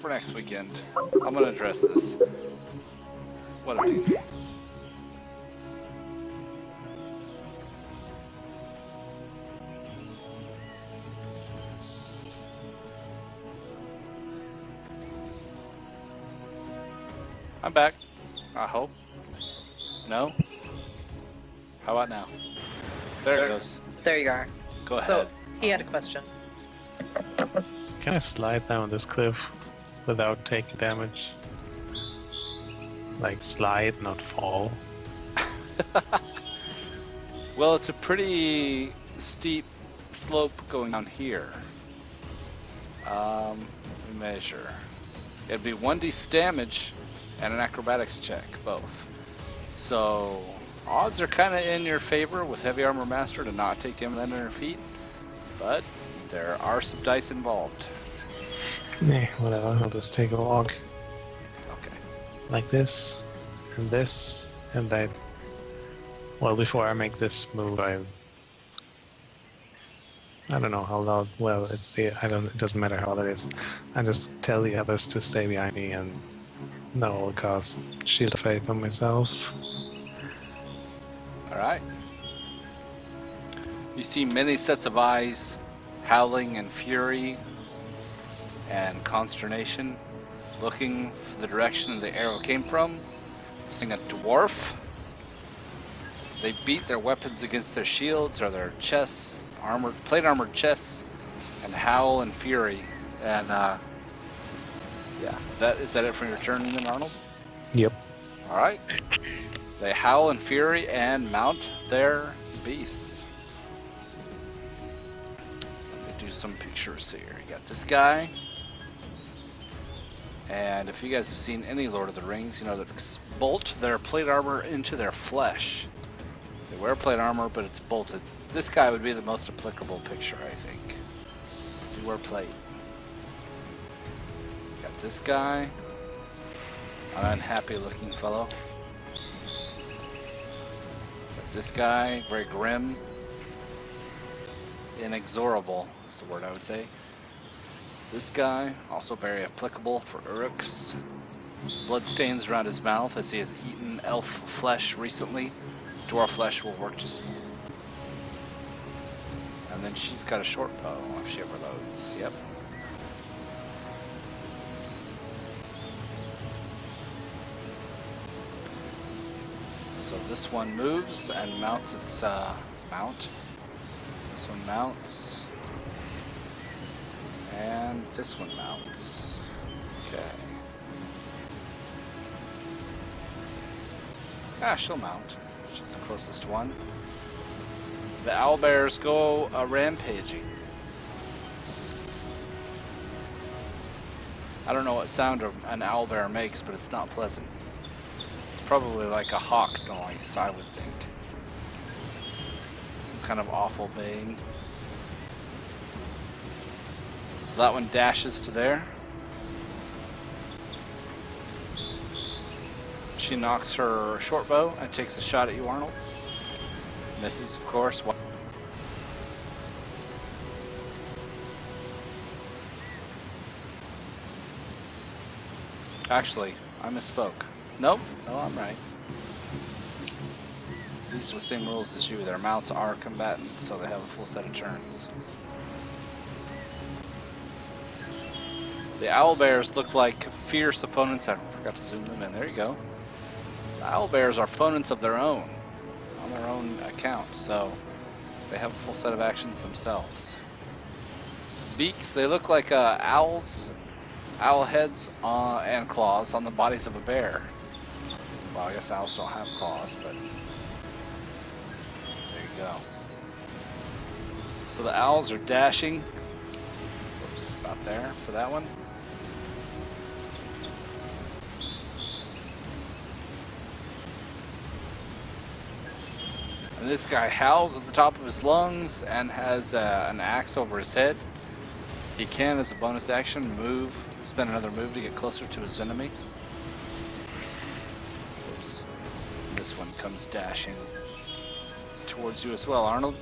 for next weekend. I'm gonna address this. What a pain. I'm back. I hope. No? How about now? There it goes. There you are. Go ahead. So, he had a question. Can I slide down this cliff without taking damage? Like slide, not fall. Well, it's a pretty steep slope going down here. Let me measure. It'd be 1d damage and an acrobatics check, both. So, odds are kind of in your favor with Heavy Armor Master to not take damage under your feet, but there are some dice involved. Nah, whatever, I'll just take a log. Okay. Like this, and I... Well, before I make this move, I don't know how loud, well, it doesn't matter how loud it is. I just tell the others to stay behind me and no, I'll cast Shield of Faith on myself. Alright. You see many sets of eyes, howling and fury and consternation, looking for the direction the arrow came from. Seeing a dwarf. They beat their weapons against their shields or their chests, plate armored chests, and howl in fury. And yeah, is that it for your turn then, Arnold? Yep. Alright. They howl in fury and mount their beasts. Let me do some pictures here. You got this guy. And if you guys have seen any Lord of the Rings, you know that bolt their plate armor into their flesh. They wear plate armor, but it's bolted. This guy would be the most applicable picture, I think. Do wear plate. Got this guy. An unhappy looking fellow. Got this guy, very grim. Inexorable is the word I would say. This guy, also very applicable for Uruks. Bloodstains around his mouth as he has eaten elf flesh recently. Dwarf flesh will work just as... And then she's got a short bow if she ever loads. Yep. So this one moves and mounts its mount. This one mounts. And this one mounts. Okay. Ah, she'll mount. She's the closest one. The owlbears go rampaging. I don't know what sound an owlbear makes, but it's not pleasant. It's probably like a hawk noise, I would think. Some kind of awful baying. So that one dashes to there. She knocks her short bow and takes a shot at you, Arnold. Misses, of course. Actually, I misspoke. Nope, no, I'm right. These are the same rules as you. Their mounts are combatants, so they have a full set of turns. The owlbears look like fierce opponents. I forgot to zoom them in. There you go. The owlbears are opponents of their own, on their own account, so they have a full set of actions themselves. Beaks, they look like owls, owl heads and claws on the bodies of a bear. Well, I guess owls don't have claws, but there you go. So the owls are dashing. Whoops, about there for that one. And this guy howls at the top of his lungs and has an axe over his head. He can, as a bonus action, spend another move to get closer to his enemy. Oops. This one comes dashing towards you as well, Arnold.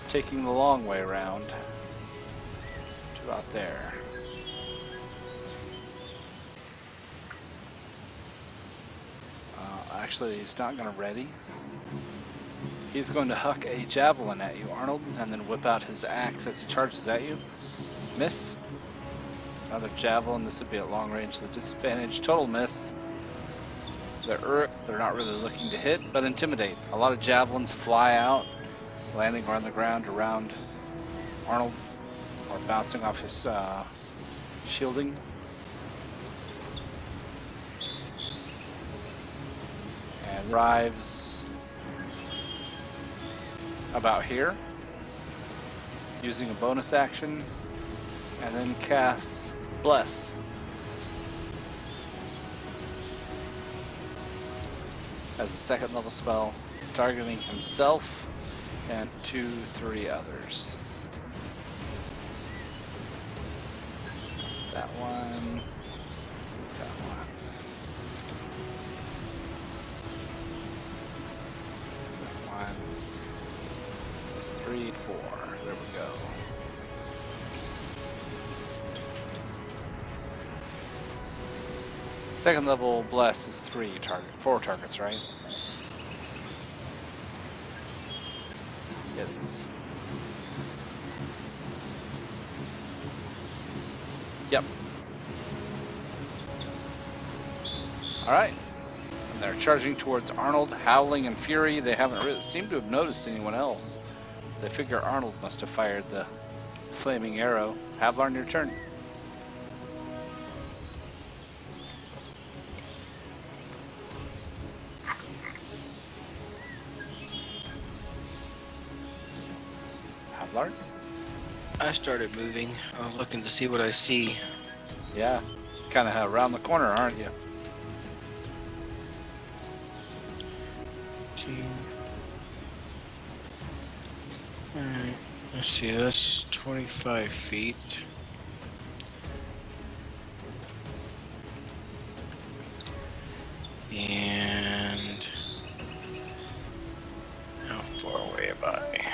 Taking the long way around to about there. Actually, he's not going to ready. He's going to huck a javelin at you, Arnold, and then whip out his axe as he charges at you. Miss. Another javelin. This would be at long range, the disadvantage. Total miss. They're not really looking to hit, but intimidate. A lot of javelins fly out, landing on the ground around Arnold, or bouncing off his shielding. And arrives about here, using a bonus action, and then casts Bless. As a second level spell, targeting himself and 2-3 others. That one. That one. That one. It's 3, 4. There we go. Second level bless is 4 targets, right? It is. Yep. Alright. And they're charging towards Arnold, howling in fury. They haven't really seemed to have noticed anyone else. They figure Arnold must have fired the flaming arrow. Havlarn, your turn. Havlarn? I started moving. I'm looking to see what I see. Yeah. Kind of around the corner, aren't you? Alright, let's see, that's 25 feet. And how far away am I?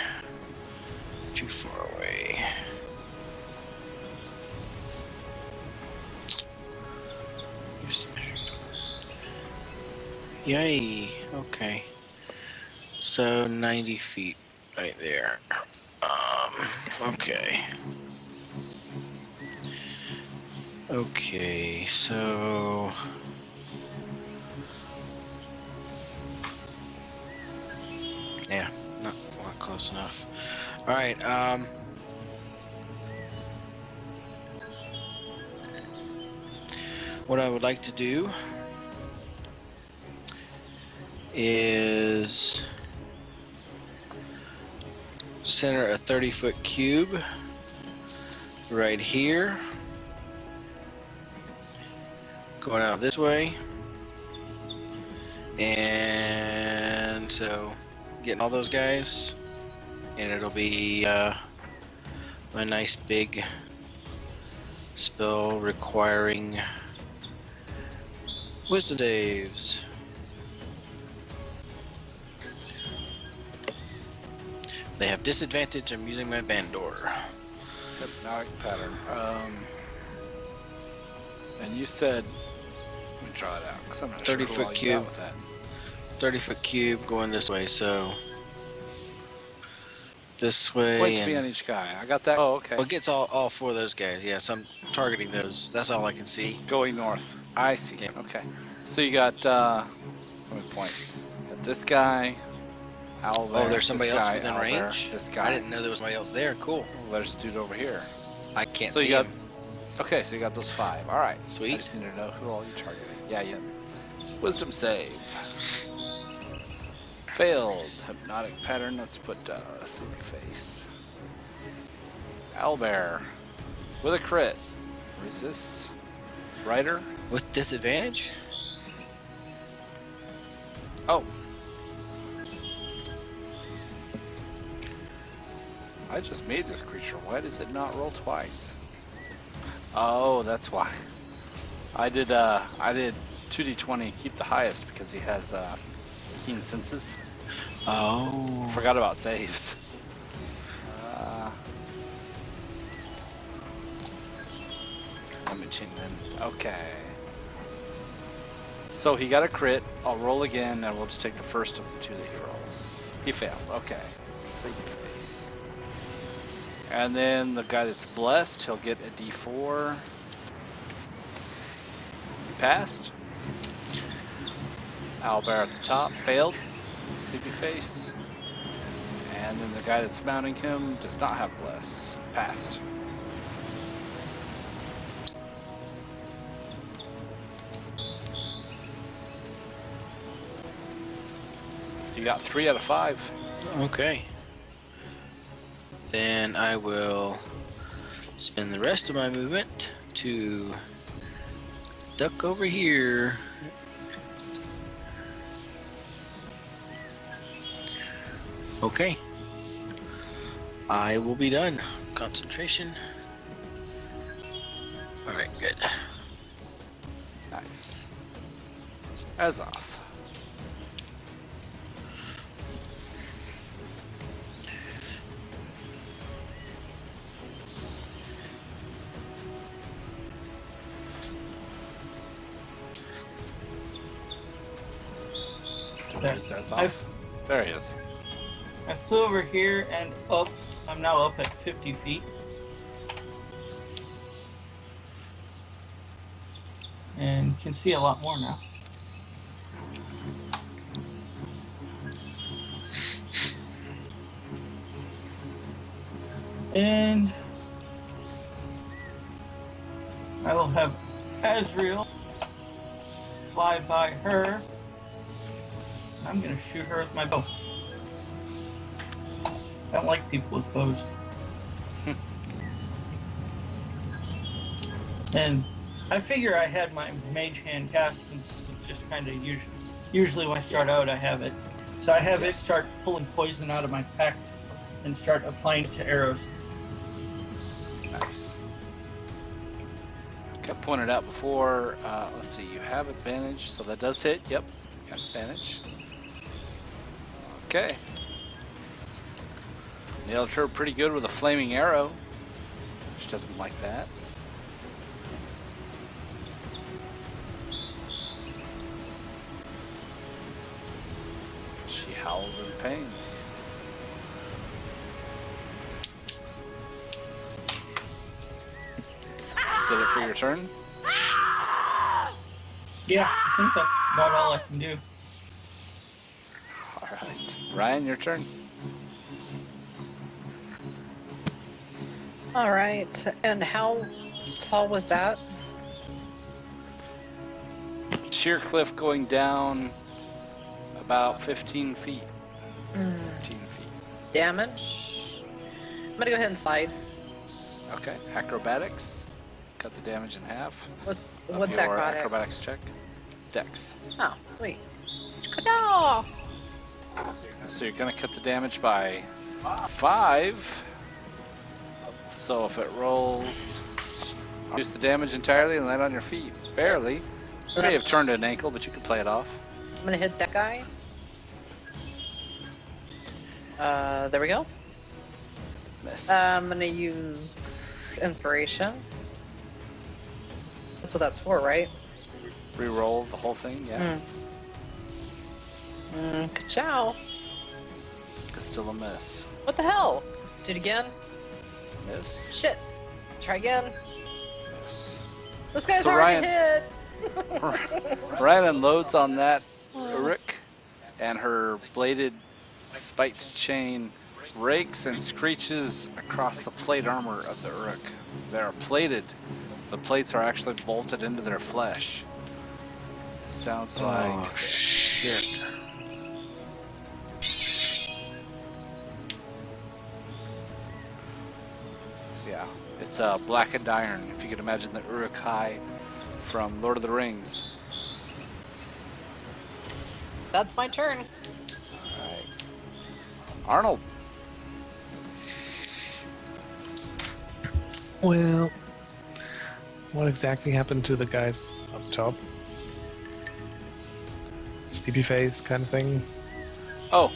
Too far away. Yay, okay. So 90 feet right there. Okay. Okay, so yeah, not close enough. All right, what I would like to do is center a 30-foot cube right here, going out this way, and so getting all those guys, and it'll be a nice big spell requiring wisdom saves. They have disadvantage. I'm using my Bandor. Hypnotic pattern. And you said, let me draw it out because I'm not 30-foot sure cube. with that. 30-foot cube going this way. So this way. Points be on each guy. I got that. Oh, okay. Well, it gets all 4 of those guys. Yes, I'm targeting those. That's all I can see. Going north. I see. Yeah. Okay. So you got. Let me point. Got this guy. Owlbear, Oh, there's somebody else guy, within Owlbear, range? This guy. I didn't know there was somebody else there. Cool. Oh, there's a dude over here. I can't So see you got. him. Okay, so you got those 5. All right. I Sweet. just need to know who all you targeting. Yeah, yeah. Wisdom save. Failed. Hypnotic pattern. Let's put sleepy face. Owlbear with a crit. Resist. Rider. With disadvantage? Oh. I just made this creature. Why does it not roll twice? Oh, that's why. I did 2d20, keep the highest because he has keen senses. Oh. Forgot about saves. Let me change then. Okay. So he got a crit. I'll roll again, and we'll just take the first of the two that he rolls. He failed. Okay. Sleepy face. And then the guy that's blessed, he'll get a D4. He passed. Owlbear at the top failed. Sleepy face. And then the guy that's mounting him does not have bless. Passed. You got 3 out of 5. Okay. Then I will spend the rest of my movement to duck over here. Okay. I will be done. Concentration. Alright, good. Nice. As off. There he is. I flew over here and up. I'm now up at 50 feet. And can see a lot more now. And I will have Azrael fly by her. I'm gonna shoot her with my bow. I don't like people with bows. And I figure I had my mage hand cast since it's just kind of usually when I start out I have it. So I have it start pulling poison out of my pack and start applying it to arrows. Nice. Got pointed out before. Let's see, you have advantage, so that does hit. Yep, got advantage. Okay. Nailed her pretty good with a flaming arrow. She doesn't like that. She howls in pain. Is that it for your turn? Yeah, I think that's about all I can do. Alright. Ryan, your turn. Alright, and how tall was that? Sheer cliff going down about 15 feet. 15 feet. Damage? I'm gonna go ahead and slide. Okay. Acrobatics. Cut the damage in half. What's Of your acrobatics? acrobatics check? Dex. Oh, sweet. Ka-da! So you're gonna cut the damage by 5. So if it rolls, reduce the damage entirely and land on your feet. Barely. You may have turned an ankle, but you can play it off. I'm gonna hit that guy. There we go. Miss. I'm gonna use inspiration. That's what that's for, right? Reroll the whole thing, yeah. Ka-chow. It's still a miss. What the hell? Do it again. Miss. Shit. Try again. Miss. This guy's So already Ryan- hit. Ryan unloads on that Uruk, and her bladed spiked chain rakes and screeches across the plate armor of the Uruk. They are plated. The plates are actually bolted into their flesh. Sounds like... Oh, shit. Yeah, it's blackened iron. If you could imagine the Uruk-hai from Lord of the Rings. That's my turn. Alright. Arnold. Well, what exactly happened to the guys up top? Sleepy face kind of thing? Oh,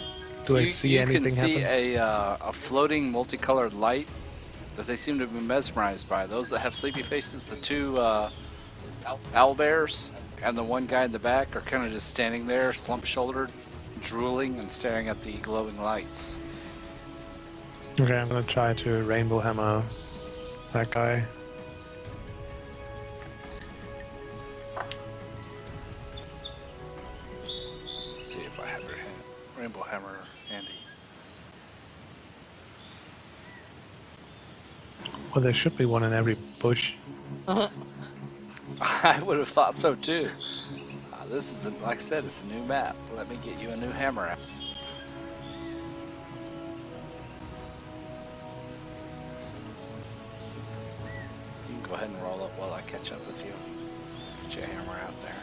Do I see anything You can see happen? a floating multicolored light that they seem to be mesmerized by. Those that have sleepy faces, the two owl bears, and the one guy in the back are kind of just standing there, slump-shouldered, drooling and staring at the glowing lights. Okay, I'm gonna try to rainbow hammer that guy. Let's see if I have your rainbow hammer handy. Well, there should be one in every bush. I would have thought so too. This is, like I said, it's a new map. Let me get you a new hammer out. You can go ahead and roll up while I catch up with you. Get your hammer out there.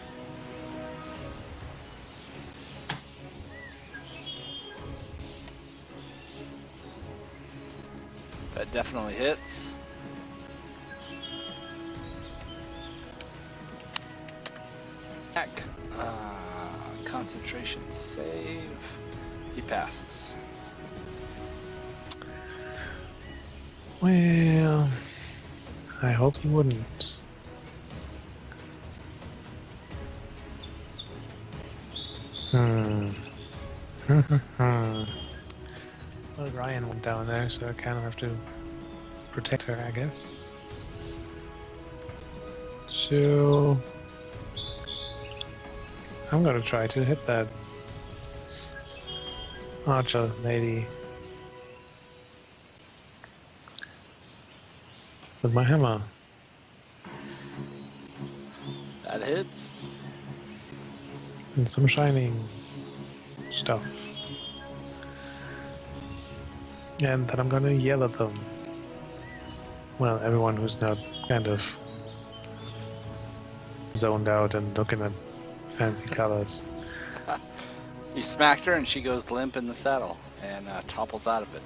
That definitely hits. Back. Concentration save. He passes. Well, I hope he wouldn't. Well, Ryan went down there, so I kind of have to protect her, I guess. So I'm gonna try to hit that archer lady with my hammer. That hits. And some shining stuff. And then I'm gonna yell at them. Well, everyone who's not kind of zoned out and looking at fancy colors. You smacked her and she goes limp in the saddle and topples out of it.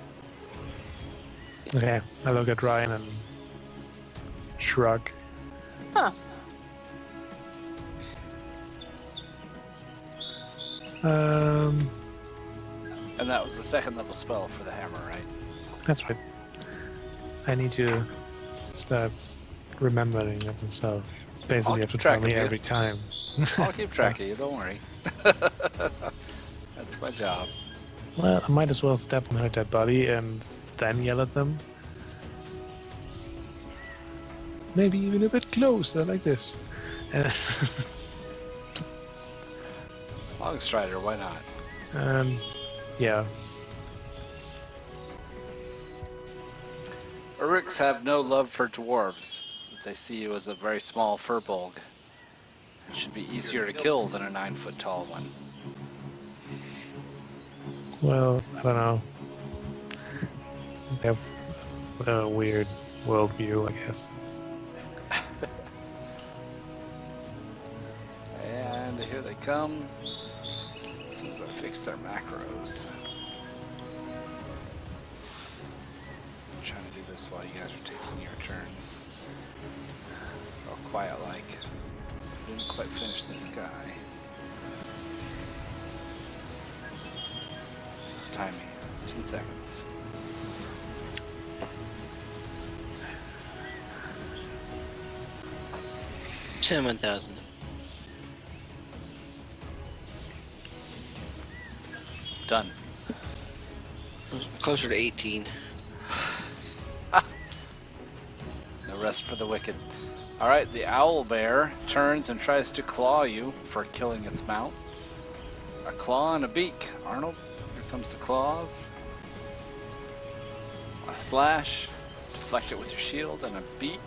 Okay, I look at Ryan and shrug. Huh. And that was the second level spell for the hammer, right? That's right. I need to start remembering it myself. Basically, you have to keep track tell me of you. every time. I'll keep track of you, don't worry. That's my job. Well, I might as well step on her dead body and then yell at them. Maybe even a bit closer, like this. Long Strider, why not? Yeah. Uruks have no love for dwarves. They see you as a very small furbolg. It should be easier to kill than a 9-foot tall one. Well, I don't know. They have a weird worldview, I guess. And here they come. As soon as I fix their macros. I'm trying to do this while you guys are taking your turns. Oh, quiet like. Didn't quite finish this guy. Timing, 10 seconds. Ten 1,000. Done. Closer to 18. No rest for the wicked. Alright, the owl bear turns and tries to claw you for killing its mount. A claw and a beak. Arnold, here comes the claws. A slash, deflect it with your shield, and a beak.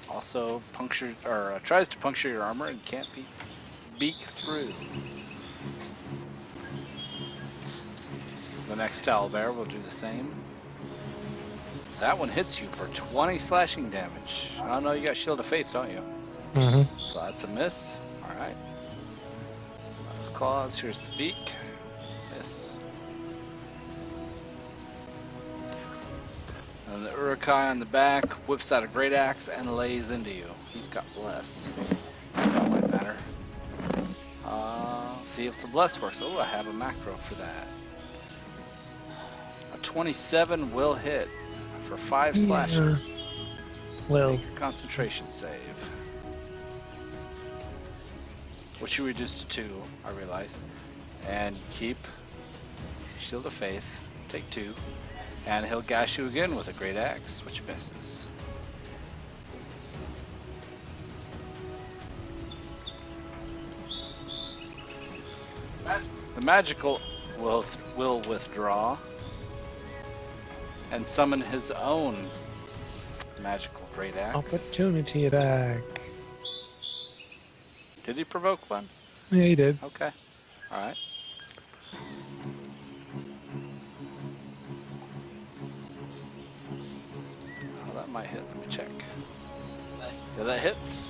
Also punctured, or tries to puncture your armor and can't be beak through. The next owlbear will do the same. That one hits you for 20 slashing damage. I don't know, you got Shield of Faith, don't you? Mm-hmm. So that's a miss. Alright. Those claws, here's the beak. Miss. And the Urukai on the back whips out a great axe and lays into you. He's got bless. That might matter. See if the bless works. Oh, I have a macro for that. A 27 will hit for 5 slashing. Well, Make your concentration save. which you reduce to 2, I realize. And keep Shield of Faith, take 2, and he'll gash you again with a Great Axe, which misses. The magical will withdraw and summon his own magical Great Axe. Opportunity attack. Did he provoke one? Yeah, he did. Okay. Alright. Oh, that might hit. Let me check. Yeah, that hits.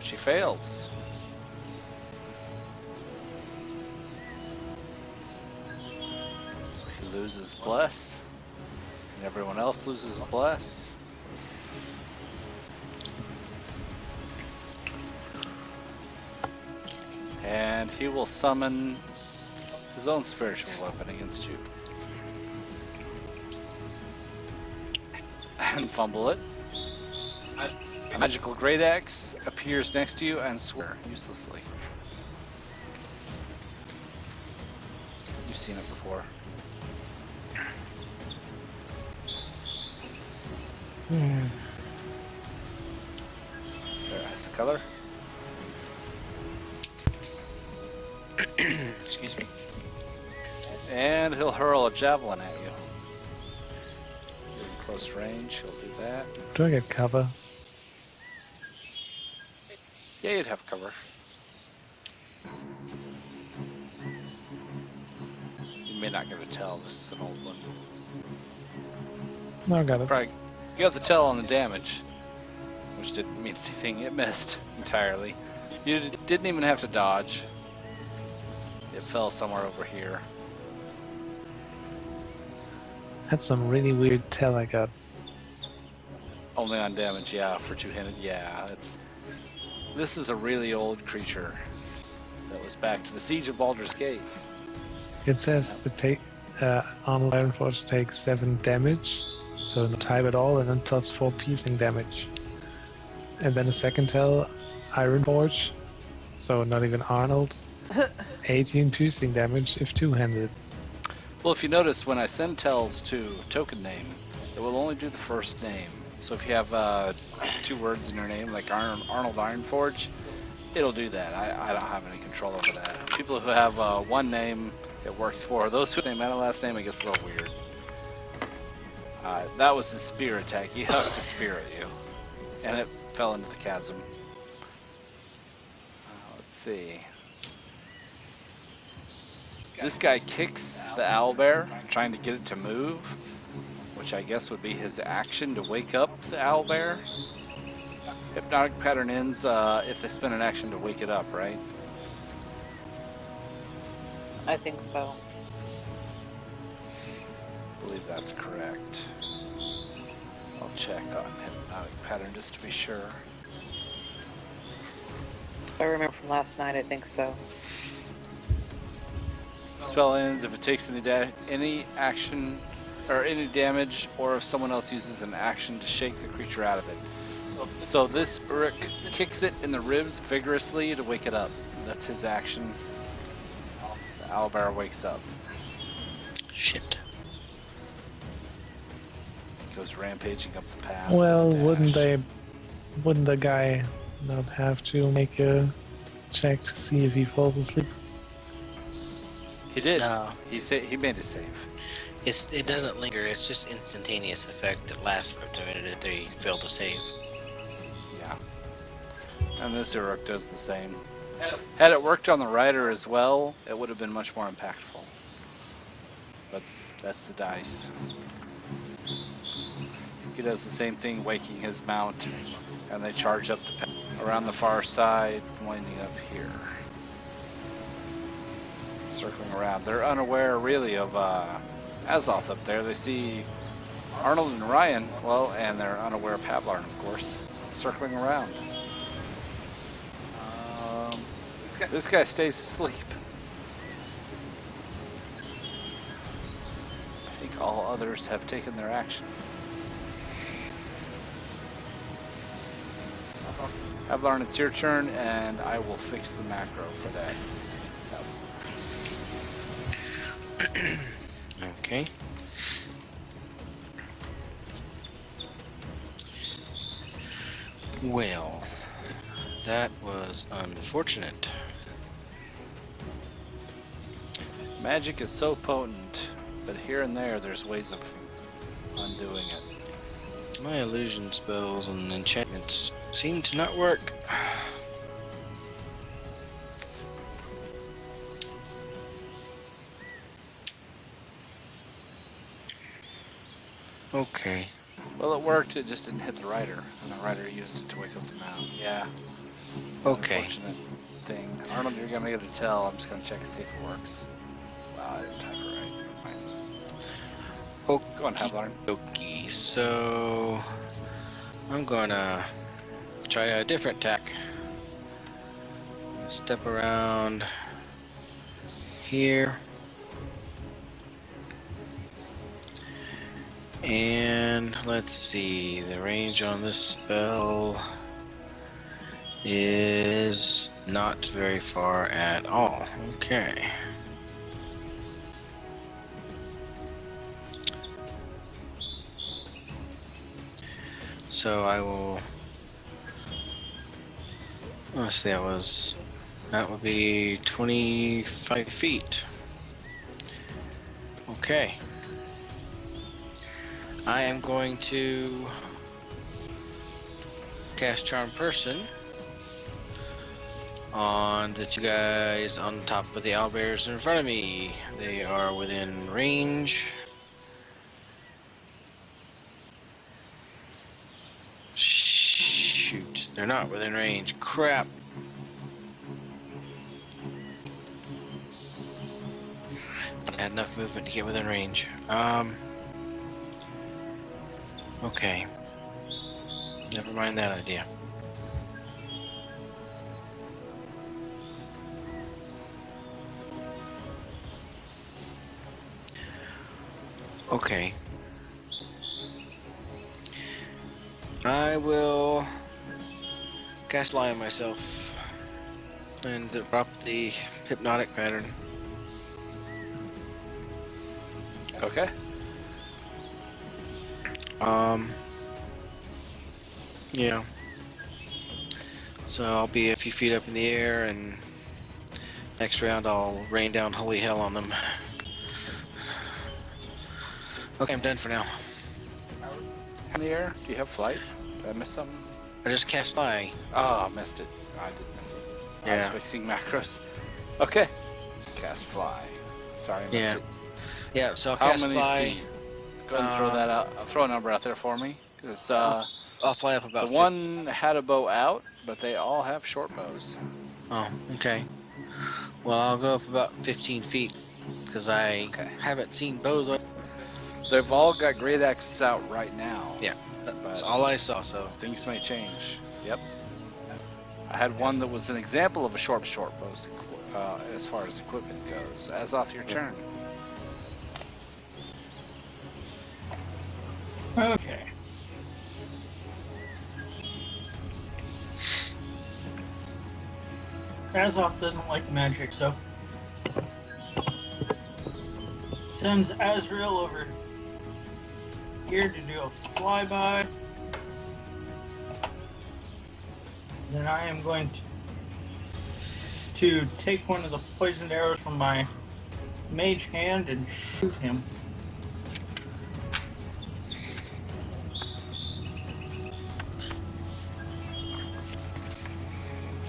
She fails. So he loses Bless. And everyone else loses Bless. And he will summon his own spiritual weapon against you. And fumble it. A magical Great Axe appears next to you and swear uselessly. You've seen it before. There has the color. Excuse me. And he'll hurl a javelin at you. You're in close range, he'll do that. Do I get cover? Yeah, you'd have cover. You may not get a tell, this is an old one. No, I got it. Probably, you got the tell on the damage, which didn't mean anything, it missed entirely. You didn't even have to dodge. It fell somewhere over here. That's some really weird tell I got. Only on damage, yeah, for two-handed, yeah. This is a really old creature that was back to the Siege of Baldur's Gate. It says the Arnold Ironforge takes 7 damage, so no type at all, and then plus 4 piercing damage. And then a second tell, Ironforge, so not even Arnold, 18 piercing damage if two-handed. Well, if you notice, when I send tells to token name, it will only do the first name. So if you have 2 words in your name, like Arnold Ironforge, it'll do that. I don't have any control over that. People who have one name, it works for. Those who have name and a last name, it gets a little weird. That was his spear attack. He hucked a spear at you, and it fell into the chasm. Let's see. This guy kicks the owlbear, trying to get it to move, which I guess would be his action to wake up the owlbear. Hypnotic pattern ends if they spend an action to wake it up, right? I think so. I believe that's correct. I'll check on hypnotic pattern just to be sure. If I remember from last night, I think so. Spell ends if it takes any action or any damage, or if someone else uses an action to shake the creature out of it. So this Uruk kicks it in the ribs vigorously to wake it up. That's his action. The owlbear wakes up. Shit. Goes rampaging up the path. Well, Dash. wouldn't the guy not have to make a check to see if he falls asleep? He did. No. He made a save. It doesn't linger. It's just instantaneous effect that lasts for up to a minute if they fail to save. Yeah. And this Uruk does the same. Had it worked on the rider as well, it would have been much more impactful. But that's the dice. He does the same thing, waking his mount, and they charge up the path around the far side, winding up here. Circling around. They're unaware, really, of Azoth up there. They see Arnold and Ryan, well, and they're unaware of Pavlarn, of course, circling around. This guy stays asleep. I think all others have taken their action. Havlarn, it's your turn, and I will fix the macro for that. Okay. Well, that was unfortunate. Magic is so potent, but here and there's ways of undoing it. My illusion spells and enchantments seem to not work. Okay. Well, it worked, it just didn't hit the rider, and the rider used it to wake up the mount. Yeah. Okay. Unfortunate thing. Arnold, you're gonna get a tell. I'm just gonna check to see if it works. Wow, I didn't type it right. Never mind. Oh, Go on, Havlarn. okay. So I'm gonna try a different tack. Step around here. And let's see, the range on this spell is not very far at all. Okay. So I will, let's see, that would be 25 feet. Okay. I am going to cast Charm Person on the two guys on top of the owlbears in front of me. They are within range. Shoot, they're not within range. Crap. I had enough movement to get within range. Okay. Never mind that idea. Okay. I will cast Lie on myself and drop the hypnotic pattern. Okay. Yeah. So I'll be a few feet up in the air, and next round I'll rain down holy hell on them. Okay, I'm done for now. In the air? Do you have flight? Did I miss something? I just cast Lie. Oh, I missed it. I did miss it. I was Yeah. fixing macros. Okay. Cast fly. Sorry, I missed it. Yeah, so I'll How cast many Fly. feet? Go ahead and throw that out. Throw a number out there for me. Because I'll fly up about the one had a bow out, but they all have short bows. Oh, okay. Well, I'll go up about 15 feet because I Okay. haven't seen bows. They've all got great axes out right now. Yeah, that's But all I saw. So things may change. Yep. I had one that was an example of a short bow as far as equipment goes. Azoth, your turn. Okay. Azoth doesn't like magic, so sends Azrael over here to do a flyby. Then I am going to take one of the poisoned arrows from my mage hand and shoot him.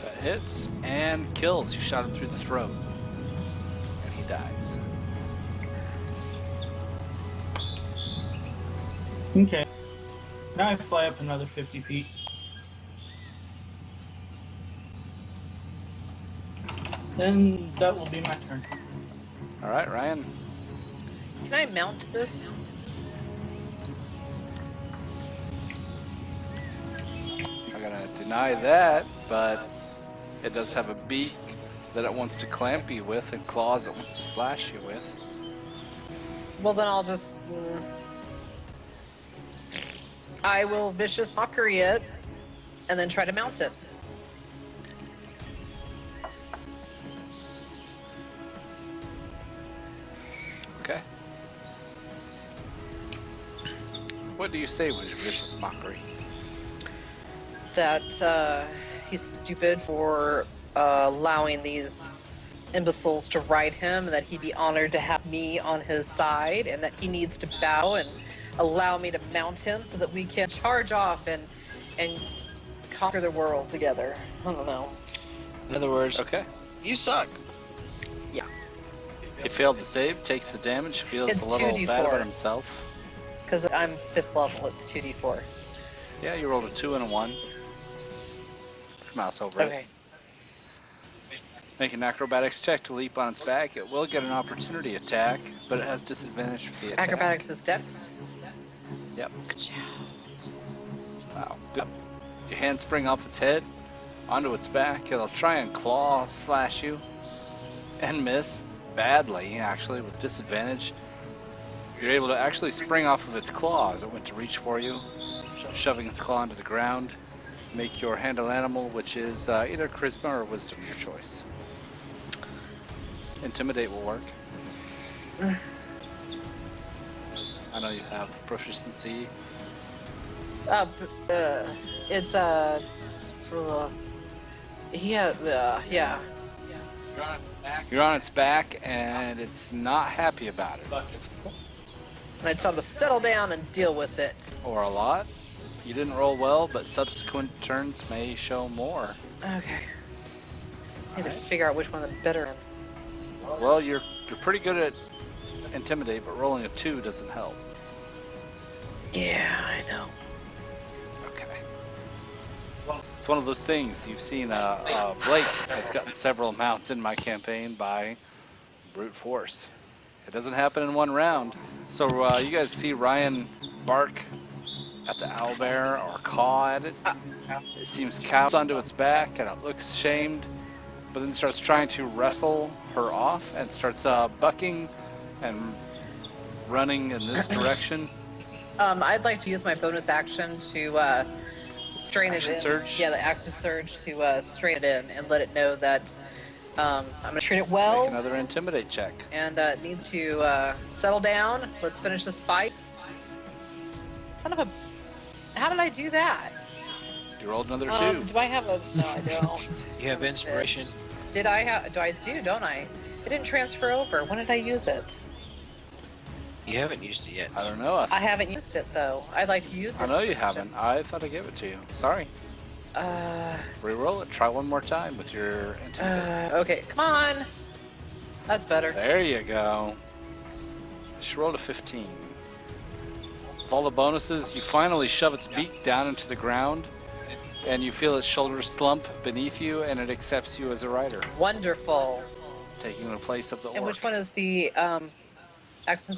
That hits and kills. You shot him through the throat. And he dies. Okay. Now I fly up another 50 feet. Then that will be my turn. Alright, Ryan. Can I mount this? I'm gonna deny that, but it does have a beak that it wants to clamp you with and claws it wants to slash you with. Well, then I'll just. I will vicious mockery it. and then try to mount it. Okay. What do you say with your vicious mockery? That he's stupid for allowing these imbeciles to ride him, and that he'd be honored to have me on his side, and that he needs to bow and allow me to mount him so that we can charge off and conquer the world together. I don't know. In other words, Okay. you suck. He failed to save, takes the damage, feels It's a little 2d4. bad about himself. Because I'm 5th level, it's 2d4. Yeah, you rolled a 2 and a 1. Mouse over it. Okay. Make an acrobatics check to leap on its back. It will get an opportunity attack, but it has disadvantage for the attack. Acrobatics is dex. Yep. Good job. Wow. Good. Your hand spring off its head onto its back. It'll try and claw slash you and miss badly, actually, with disadvantage. You're able to actually spring off of its claw as it went to reach for you, shoving its claw into the ground. Make your handle animal, which is either charisma or wisdom, your choice. Intimidate will work. I know you have proficiency. It's yeah. You're on its back, and it's not happy about it. And I tell him to settle down and deal with it. Or a lot. You didn't roll well, but subsequent turns may show more. Okay. I need to figure out which one I'm better in. Well, you're pretty good at intimidate, but rolling a 2 doesn't help. Yeah, I know. Okay. It's one of those things. You've seen Blake has gotten several mounts in my campaign by brute force. It doesn't happen in one round. So you guys see Ryan bark at the owlbear or caw at it. It seems cowed onto its back and it looks shamed, but then starts trying to wrestle her off and starts bucking and running in this direction. I'd like to use my bonus action to strain Action it in. surge? Yeah, the action surge to strain it in and let it know that I'm going to treat it well. Make another intimidate check. And it needs to settle down. Let's finish this fight. Son of a... How did I do that? You rolled another 2. Do I have a... No, I don't. You have inspiration. Did I have... I do, don't I? It didn't transfer over. When did I use it? You haven't used it yet. I don't know. I haven't used it, though. I'd like to use it. I know you haven't. I thought I gave it to you. Sorry. Reroll it. Try one more time with your intimidate. Okay, come on. That's better. There you go. She rolled a 15. With all the bonuses, you finally shove its beak down into the ground, and you feel its shoulders slump beneath you, and it accepts you as a rider, Wonderful. taking the place of the orc. And which one is the action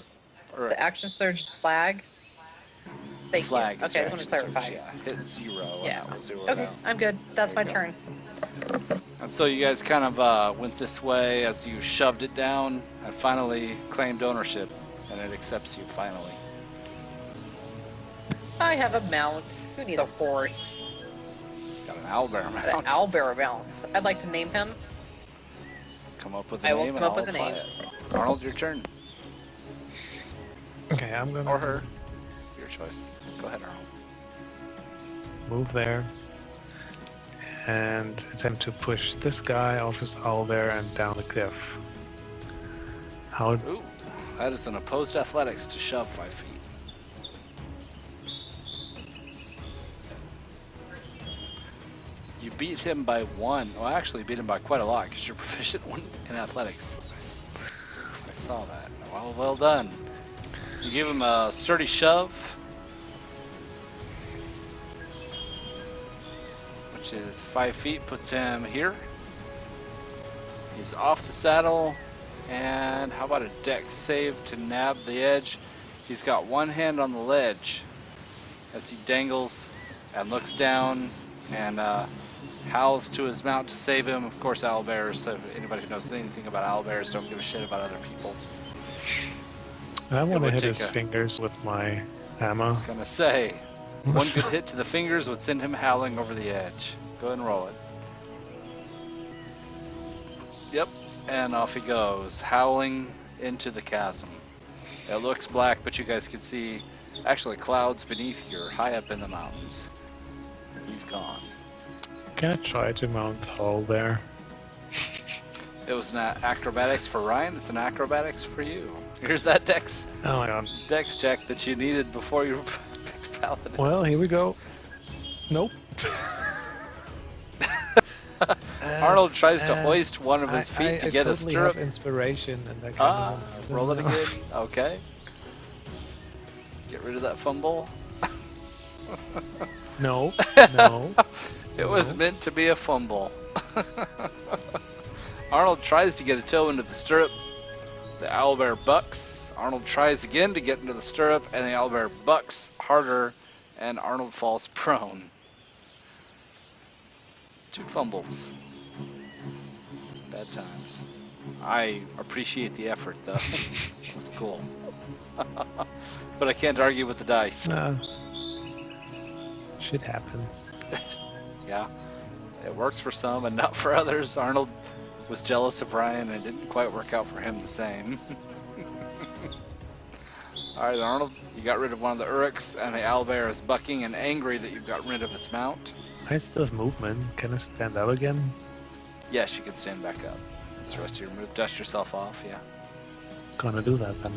surge flag? Thank Flag you. is Okay, I your just want to action clarify. surge, yeah. Hit 0, Yeah. and that will 0 it Okay, out. I'm good. That's There my you go. turn. And so you guys kind of went this way as you shoved it down and finally claimed ownership, and it accepts you finally. I have a mount. Who needs a horse? Got an owlbear An mount. owlbear mount. I'd like to name him. Come up with a I will name come and up I'll with a apply name. it. Arnold, your turn. Okay, I'm gonna Or her. Your choice. Go ahead, Arnold. move there and attempt to push this guy off his owlbear and down the cliff. How? Ooh, that is an opposed athletics to shove 5 feet. You beat him by 1. Well, actually, you beat him by quite a lot because you're proficient in athletics. I saw that. Well done. You give him a sturdy shove, which is 5 feet, puts him here. He's off the saddle, and how about a dex save to nab the edge? He's got one hand on the ledge as he dangles and looks down and howls to his mount to save him. Of course, owlbears, anybody who knows anything about owlbears, don't give a shit about other people. I want to would hit take his a- fingers with my I hammer. was gonna say, One good hit to the fingers would send him howling over the edge. Go ahead and roll it. Yep, and off he goes, howling into the chasm. It looks black, but you guys can see actually clouds beneath you, high up in the mountains. He's gone. Can I try to mount the hull there? It was an acrobatics for Ryan, it's an acrobatics for you. Here's that dex Oh my god. check that you needed before you picked Paladin. Well, here we go. Nope. Arnold tries to hoist one of his feet to get a totally stirrup. have inspiration and that kind of Roll it again. Okay. Get rid of that fumble. No, no. It was No. meant to be a fumble. Arnold tries to get a toe into the stirrup. The owlbear bucks. Arnold tries again to get into the stirrup, and the owlbear bucks harder, and Arnold falls prone. 2 fumbles. Bad times. I appreciate the effort, though. It was cool. But I can't argue with the dice. Shit happens. Yeah, it works for some and not for others. Arnold was jealous of Ryan and it didn't quite work out for him the same. Alright, Arnold, you got rid of one of the Uruks, and the owlbear is bucking and angry that you've got rid of its mount. I still have movement. Can I stand up again? Yes, you can stand back up. That's the rest of your move. Dust yourself off, yeah. Gonna do that then.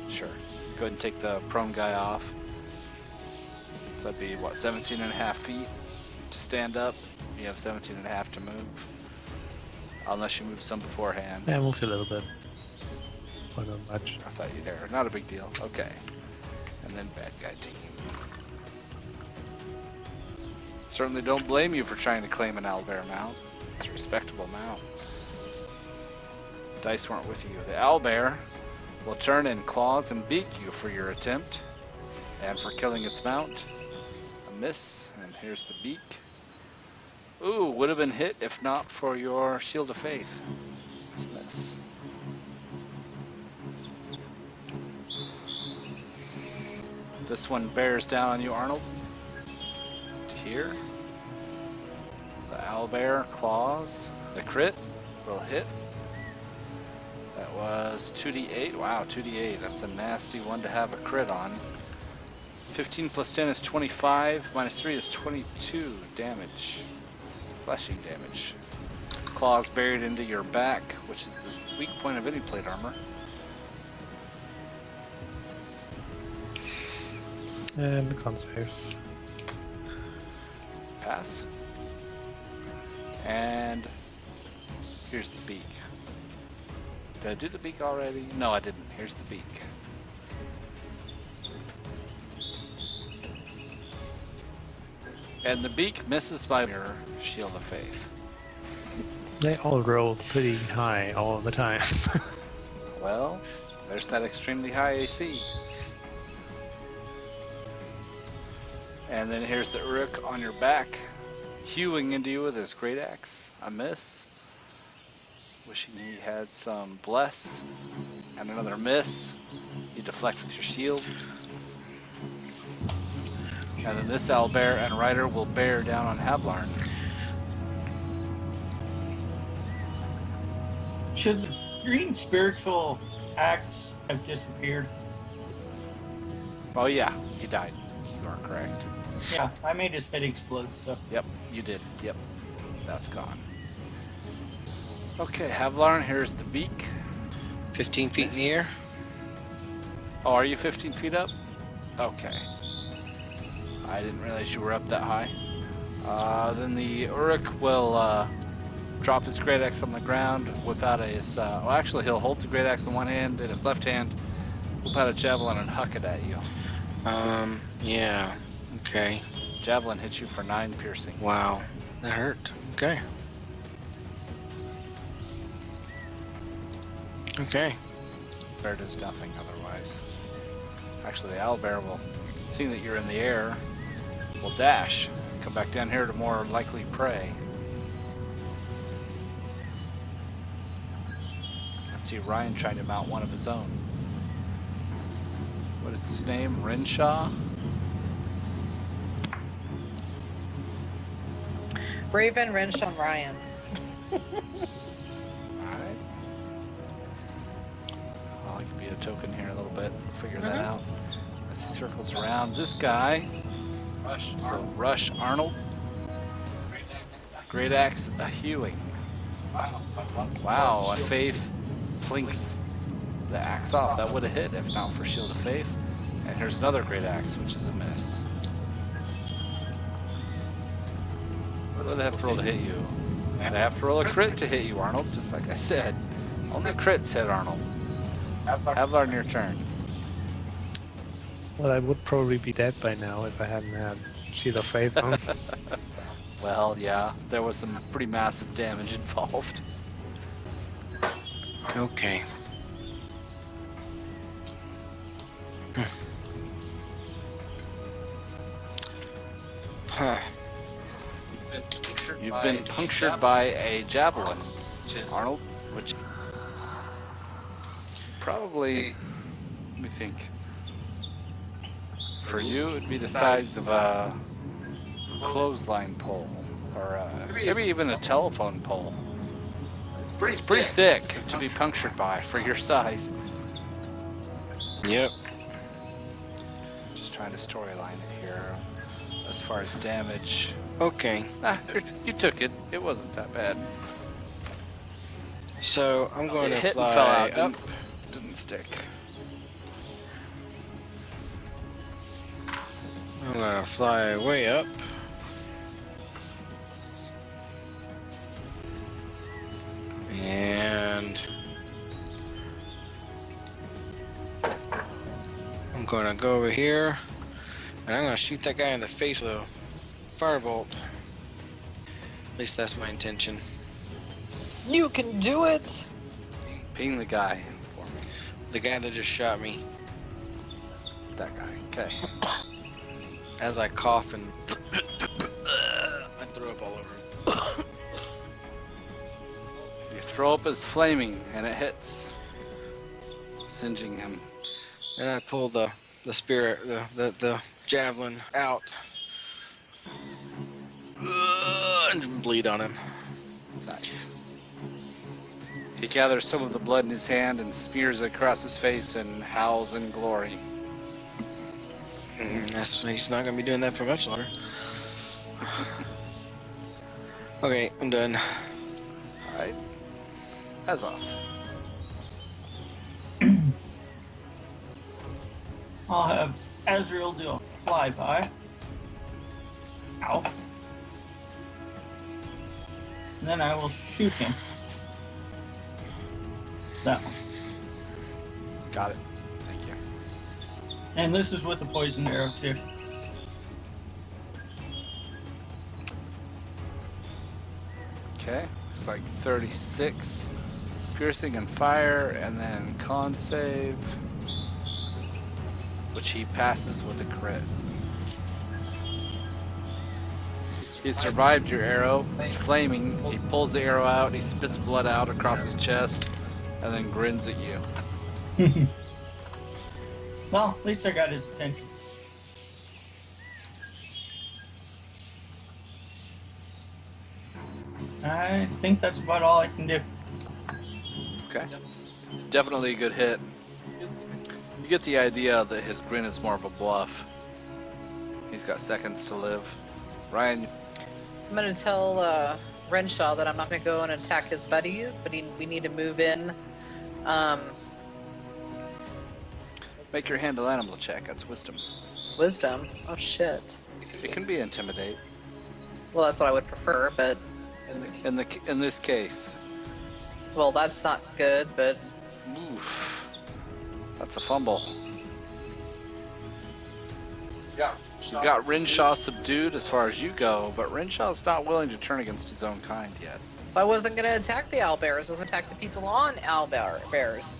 Sure. Go ahead and take the prone guy off. So that'd be, what, 17 and a half feet to stand up? You have 17 and a half to move. Unless you move some beforehand. Yeah, I moved a little bit. But not much. I thought you'd err. Not a big deal. Okay. And then bad guy team. Certainly don't blame you for trying to claim an owlbear mount. It's a respectable mount. Dice weren't with you. The owlbear will turn in claws and beak you for your attempt. And for killing its mount. A miss. And here's the beak. Ooh, would have been hit if not for your shield of faith. It's a miss. This one bears down on you, Arnold. To here. The owlbear claws. The crit will hit. That was 2d8. Wow, 2d8. That's a nasty one to have a crit on. 15 plus 10 is 25. Minus 3 is 22 damage. Slashing damage. Claws buried into your back, which is the weak point of any plate armor. And con save. Pass. And here's the beak. Did I do the beak already? No, I didn't. Here's the beak. And the beak misses by your shield of faith. They all roll pretty high all the time. Well, there's that extremely high AC. And then here's the Uruk on your back, hewing into you with his great axe. A miss. Wishing he had some bless. And another miss. You deflect with your shield. And then this owlbear and rider will bear down on Havlarn. Should the green spiritual axe have disappeared? Oh yeah, he died. You are correct. Yeah, I made his head explode, so. Yep, you did. Yep, that's gone. Okay, Havlarn, here's the beak. 15 feet in the air. Oh, are you 15 feet up? Okay. I didn't realize you were up that high. Then the Uruk will drop his great axe on the ground, whip out his. Well, actually, he'll hold the great axe in one hand, in his left hand, whip out a javelin and huck it at you. Yeah. Okay. Javelin hits you for 9 piercing. Wow. That hurt. Okay. Okay. Bear does nothing otherwise. Actually, the owlbear will, seeing that you're in the air, will dash, come back down here to more likely prey. Let's see Ryan trying to mount one of his own. What is his name? Renshaw? Raven, Renshaw, and Ryan. Alright. I'll give you a token here in a little bit. Figure that out. As he circles around, this guy, so Rush Arnold. Great Axe a hewing. Wow, a Faith plinks the axe off. That would have hit if not for Shield of Faith. And here's another Great Axe, which is a miss. What do they have to roll to hit you? They have to roll a crit to hit you, Arnold, just like I said. Only crits hit Arnold. Havlar, your turn. Well, I would probably be dead by now if I hadn't had Shield of Faith on. Well, yeah, there was some pretty massive damage involved. Okay. Huh. You've been punctured by a javelin, Arnold, which probably, let me think, for you it'd be the size of a clothesline pole, or maybe even a telephone pole. It's pretty thick to be punctured by for your size. Yep. Just trying to storyline it here. As far as damage, Okay. you took it. It wasn't that bad. So I'm going It to hit and fly fell out. up. Didn't stick. I'm going to fly way up. And I'm going to go over here. And I'm going to shoot that guy in the face with a firebolt. At least that's my intention. You can do it! Ping the guy for me. The guy that just shot me. That guy. Okay. As I cough and I throw up all over him. You throw up his flaming, and it hits, singeing him. And I pull the spirit, the javelin out. And bleed on him. Nice. He gathers some of the blood in his hand and smears it across his face and howls in glory. He's not going to be doing that for much longer. Okay, I'm done. Alright. As off. I'll have Azrael do a flyby. Ow. And then I will shoot him. That one. Got it. Thank you. And this is with a poison arrow too. Okay. Looks like 36. Piercing and fire, and then con save, which he passes with a crit. He survived your arrow. It's flaming. He pulls the arrow out. He spits blood out across his chest, and then grins at you. Well, at least I got his attention. I think that's about all I can do. Okay. Definitely a good hit. You get the idea that his grin is more of a bluff. He's got seconds to live. Ryan, I'm gonna tell Renshaw that I'm not gonna go and attack his buddies, but we need to move in. make your handle animal check. That's wisdom. Wisdom? Oh shit. It can be intimidate. Well, that's what I would prefer, but In this case, well, that's not good. But oof, that's a fumble. You got Renshaw subdued as far as you go, but Renshaw's not willing to turn against his own kind yet. I wasn't gonna attack the owlbears. I was gonna attack the people on owlbears.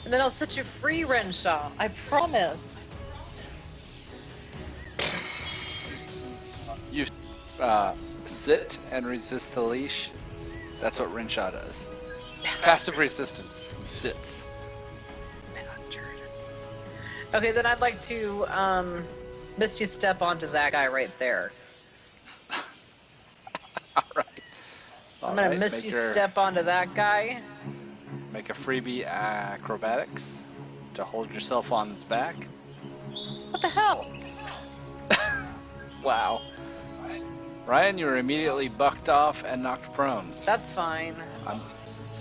And then I'll set you free, Renshaw. I promise. You sit and resist the leash. That's what Renshaw does. Passive resistance. He sits. Bastard. Okay, then I'd like to Misty step onto that guy right there. I'm gonna misty step onto that guy. Make a freebie acrobatics to hold yourself on its back. What the hell? Wow. Ryan, you were immediately bucked off and knocked prone. That's fine.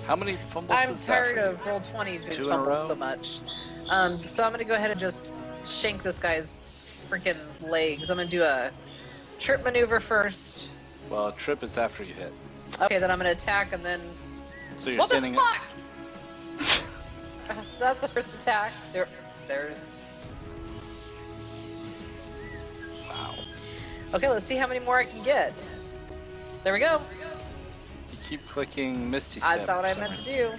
How many fumbles I'm is that tired for you? of roll 20 doing 2 in a row? fumbles so much. So I'm gonna go ahead and just shank this guy's freaking legs. I'm gonna do a trip maneuver first. Well, a trip is after you hit. Okay, then I'm gonna attack and then. So you're What standing. the fuck? That's the first attack. There's. Wow. Okay, let's see how many more I can get. There we go. You keep clicking Misty Step. That's not what I for meant some to do.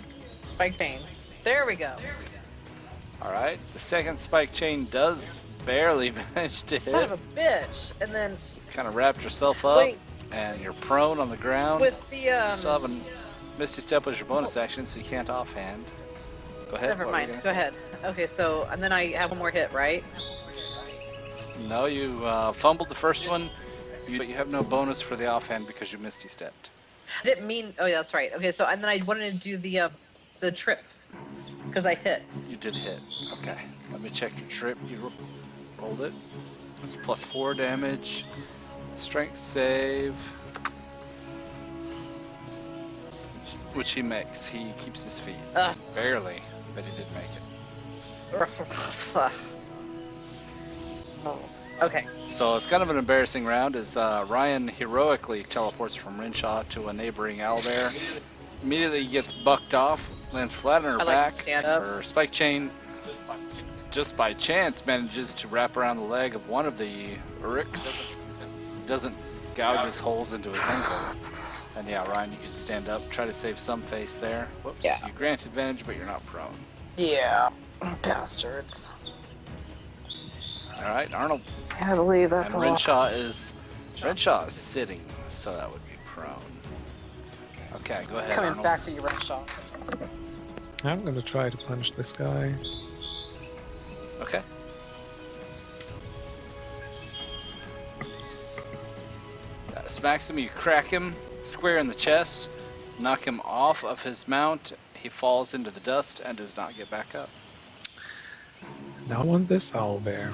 Spike chain. There we go. reason. All right. The second spike chain does barely manage to Son hit. of a bitch. And then Kind of wrapped yourself up, wait, and you're prone on the ground. with the You still have a Misty Step was your bonus action, so you can't offhand. Go ahead. never what were you mind. gonna Go say? ahead. Okay, so and then I have one more hit, right? No, you fumbled the first one, but you have no bonus for the offhand because you Misty Stepped. I didn't mean. Oh, yeah, that's right. Okay, so and then I wanted to do the trip because I hit. You did hit. Okay. Let me check your trip. You rolled it. It's +4 damage. Strength save. Which he makes. He keeps his feet. Barely, but he did make it. Okay. So it's kind of an embarrassing round as Ryan heroically teleports from Renshaw to a neighboring owlbear. Immediately gets bucked off, lands flat on her I like to back. stand up. Her spike chain, just by chance, manages to wrap around the leg of one of the Uryx. Doesn't gouge his holes into his ankle. And yeah, Ryan, you can stand up, try to save some face there. Whoops. Yeah. You grant advantage, but you're not prone. Yeah. Bastards. All right, Arnold. I believe that's And a lot. Renshaw is sitting, so that would be prone. Okay, go ahead, Coming Arnold. back for you, Renshaw. I'm gonna try to punch this guy. Okay. Smacks him, you crack him square in the chest, knock him off of his mount. He falls into the dust and does not get back up. Now I want this owlbear.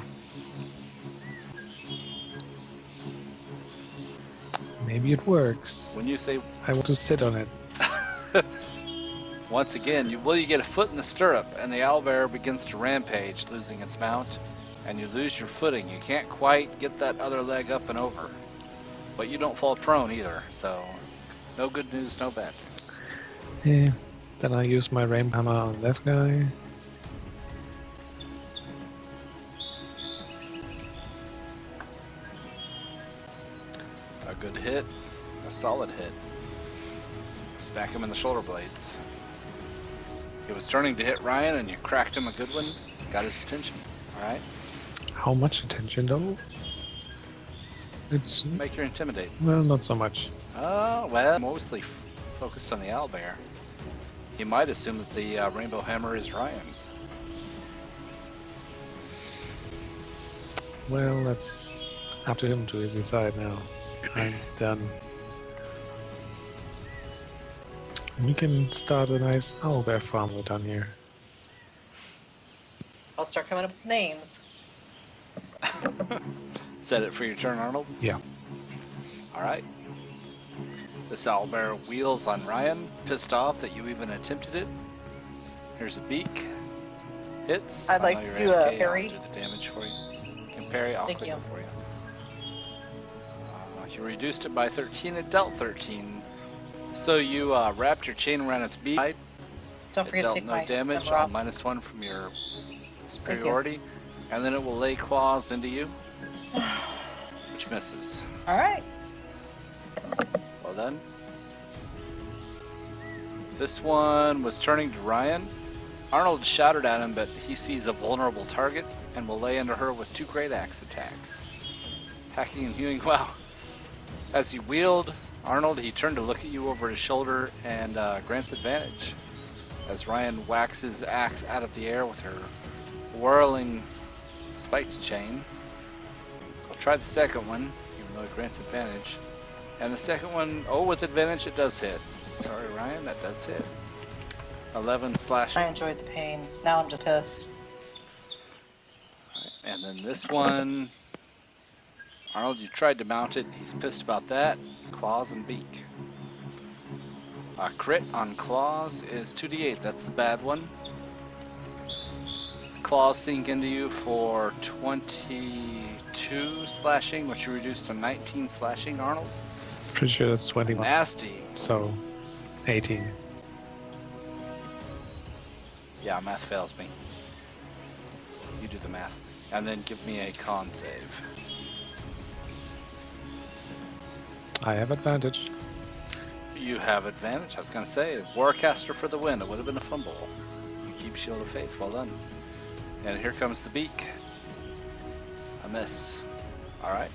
Maybe it works. When you say I want to sit on it. once again, you get a foot in the stirrup, and the owlbear begins to rampage, losing its mount, and you lose your footing. You can't quite get that other leg up and over, but you don't fall prone either. So, no good news, no bad news. Yeah. Then I use my rainbow hammer on this guy. A good hit, a solid hit. Smack him in the shoulder blades. He was turning to hit Ryan, and you cracked him a good one. Got his attention. All right, How much attention though? It's make your intimidate. well, not so much. Well, mostly focused on the owlbear. He might assume that the rainbow hammer is Ryan's. Well, that's up to him to decide now. I'm done. We can start a nice owlbear farm down here. I'll start coming up with names. Is that it for your turn, Arnold? Yeah. All right. This owlbear wheels on Ryan, pissed off that you even attempted it. Here's a beak. Hits. I'd I like know to you're do a AFK, parry. I'll do the damage for you. You can parry. I'll Thank click you. it for you. You reduced it by 13. It dealt 13. So you wrapped your chain around its beak. Don't It forget to dealt take no my damage number on off. -1 from your superiority, and then it will lay claws into you, which misses. All right. Well done. This one was turning to Ryan. Arnold shouted at him, but he sees a vulnerable target and will lay into her with 2 great axe attacks. Hacking and hewing. Wow. As he wheeled, Arnold, he turned to look at you over his shoulder and grants advantage. As Ryan whacks his axe out of the air with her whirling spiked chain. I'll try the second one, even though it grants advantage. And the second one, oh, with advantage, it does hit. Sorry, Ryan, that does hit. 11 slashing. I enjoyed the pain. Now I'm just pissed. And then this one, Arnold, you tried to mount it. He's pissed about that. Claws and beak. A crit on claws is 2d8. That's the bad one. Claws sink into you for 22 slashing, which you reduced to 19 slashing, Arnold. Pretty sure that's 21. Nasty. So, 18. Yeah, math fails me. You do the math. And then give me a con save. I have advantage. You have advantage. I was going to say, Warcaster for the win. It would have been a fumble. You keep Shield of Faith. Well done. And here comes the beak. A miss. Alright.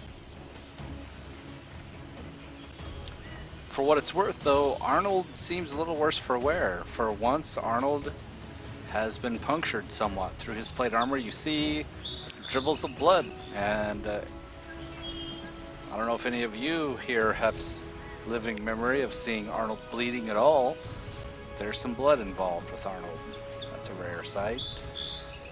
For what it's worth, though, Arnold seems a little worse for wear. For once, Arnold has been punctured somewhat through his plate armor. You see dribbles of blood, and I don't know if any of you here have living memory of seeing Arnold bleeding at all. There's some blood involved with Arnold. That's a rare sight.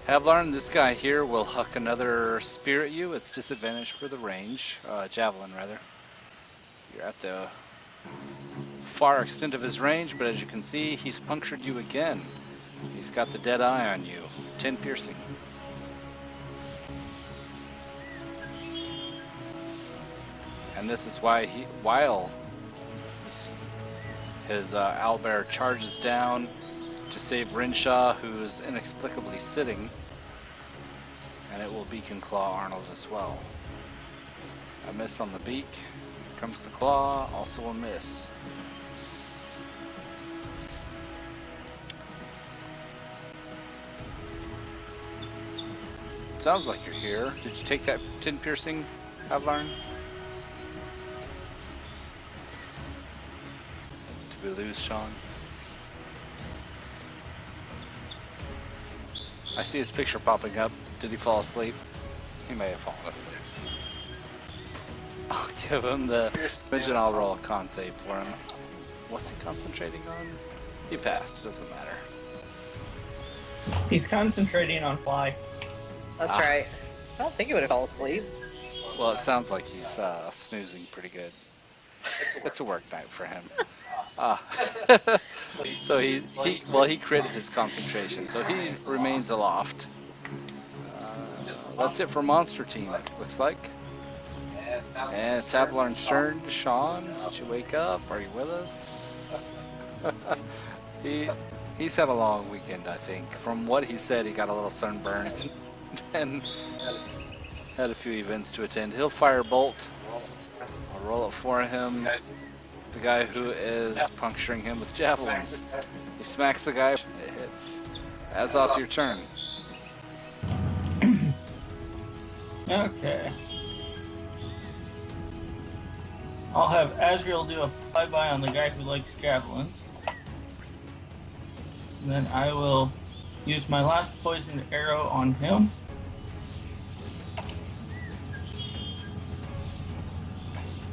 Havlarn, this guy here will huck another spear at you. It's disadvantage for the range, javelin rather. You're at the far extent of his range, but as you can see, he's punctured you again. He's got the dead eye on you. 10 piercing. And this is why while his owlbear charges down to save Rinshaw, who's inexplicably sitting, and it will beak and claw Arnold as well. A miss on the beak. Here comes the claw, also a miss. Sounds like you're here. Did you take that 10 piercing, Havlarn? Did we lose Sean? I see his picture popping up. Did he fall asleep? He may have fallen asleep. I'll give him the image and I'll roll a con save for him. What's he concentrating on? He passed. It doesn't matter. He's concentrating on fly. That's right. I don't think he would have fell asleep. Well, it sounds like he's snoozing pretty good. It's a work night for him. So he critted his concentration, so he remains aloft. That's it for Monster Team, looks like. And it's Havlarn's turn. Sean, did you wake up? Are you with us? He's had a long weekend, I think. From what he said, he got a little sunburned and had a few events to attend. He'll fire bolt. I'll roll it for him. The guy who is puncturing him with javelins. He smacks the guy. It hits. Azoth, your turn. Okay. I'll have Azrael do a flyby on the guy who likes javelins. And then I will use my last poisoned arrow on him.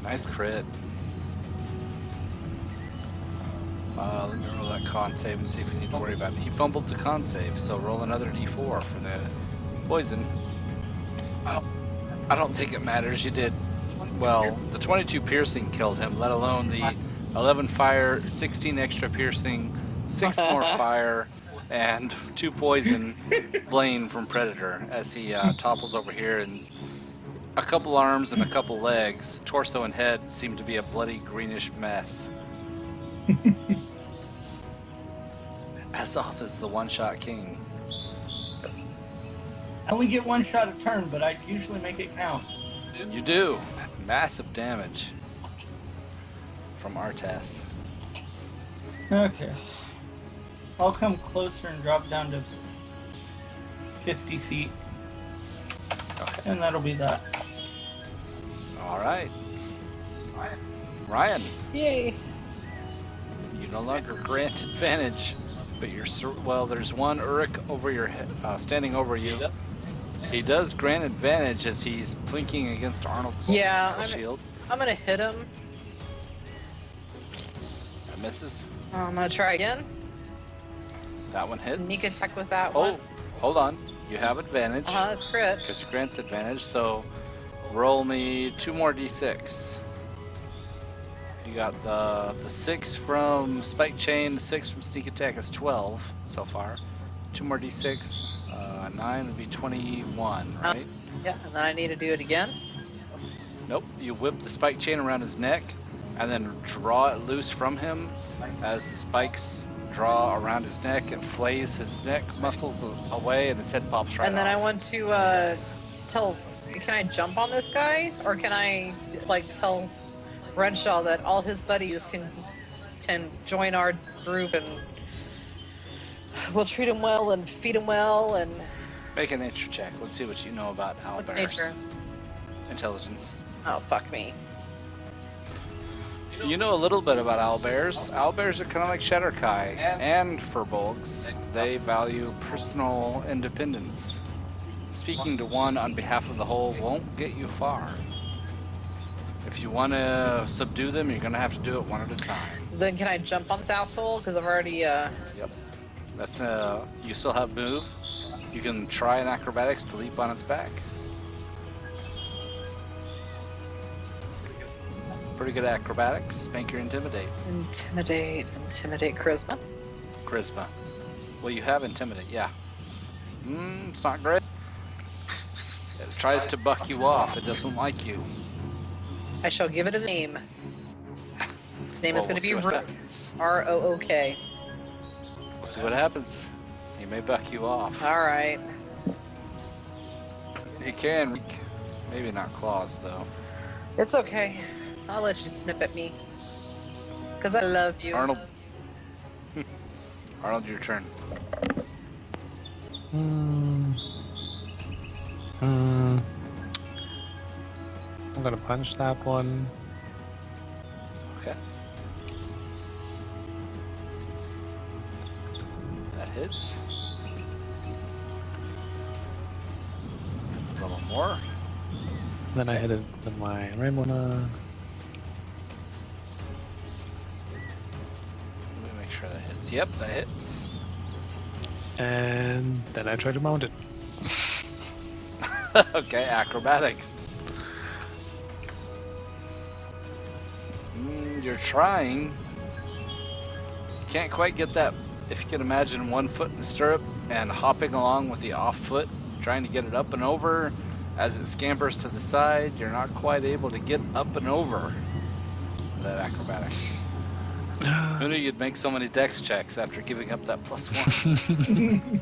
Nice crit. Let me roll that con save and see if we need to worry about it. He fumbled the con save, so roll another d4 for the poison. I don't think it matters. You did well. The 22 piercing killed him, let alone the 11 fire, 16 extra piercing, 6 more fire, and 2 poison Blaine from Predator as he topples over here, and a couple arms and a couple legs. Torso and head seem to be a bloody greenish mess. Azoth is the one-shot king. I only get one shot a turn, but I usually make it count. You do. Massive damage from Artas. Okay. I'll come closer and drop down to 50 feet. Okay. And that'll be that. All right. Ryan, Yay. you no longer grant advantage, but you're well. There's one Uruk over your head, standing over you. He does grant advantage as he's plinking against Arnold's Yeah, shield. I'm gonna hit him That misses. I'm gonna try again. That one hits. Sneak attack with that Oh, one. hold on. You have advantage. That's crit. Because your grant's advantage, so roll me 2 more d6. You got the 6 from Spike Chain, 6 from Sneak Attack. That's 12 so far. 2 more d6. 9 would be 21, right? Yeah, and then I need to do it again. Nope. You whip the Spike Chain around his neck and then draw it loose from him as the spikes draw around his neck and flays his neck muscles away and his head pops right And then off. I want to tell. Can I jump on this guy, or can I like tell Renshaw that all his buddies can join our group and we'll treat him well and feed him well and. Make a nature check. Let's see what you know about owlbears. What's nature? Intelligence. Oh fuck me. You know a little bit about owlbears. Owlbears are kind of like Shatterkai and furbolgs. They value personal independence. Speaking to one on behalf of the whole won't get you far. If you want to subdue them, you're going to have to do it one at a time. Then can I jump on this asshole? Because I've already. Yep. That's you still have move. You can try an acrobatics to leap on its back. Pretty good acrobatics. Make your intimidate. Intimidate charisma. Charisma. Well, you have intimidate, yeah. It's not great. It tries to buck you off. It doesn't like you. I shall give it a name. Its name is going to be We'll see what Rook. happens. R-O-O-K. We'll see what happens. He may buck you off. All right. He can. Maybe not claws, though. It's okay. I'll let you snip at me. Because I love you. Arnold. Arnold, your turn. I'm gonna punch that one. Okay. That hits. That's a little more. Then I hit it with my rainbow mug. Let me make sure that hits. Yep, that hits. And then I try to mount it. Okay, acrobatics. You're trying. Can't quite get that. If you can imagine one foot in the stirrup and hopping along with the off foot, trying to get it up and over. As it scampers to the side, you're not quite able to get up and over that acrobatics. Who knew you'd make so many dex checks after giving up that +1?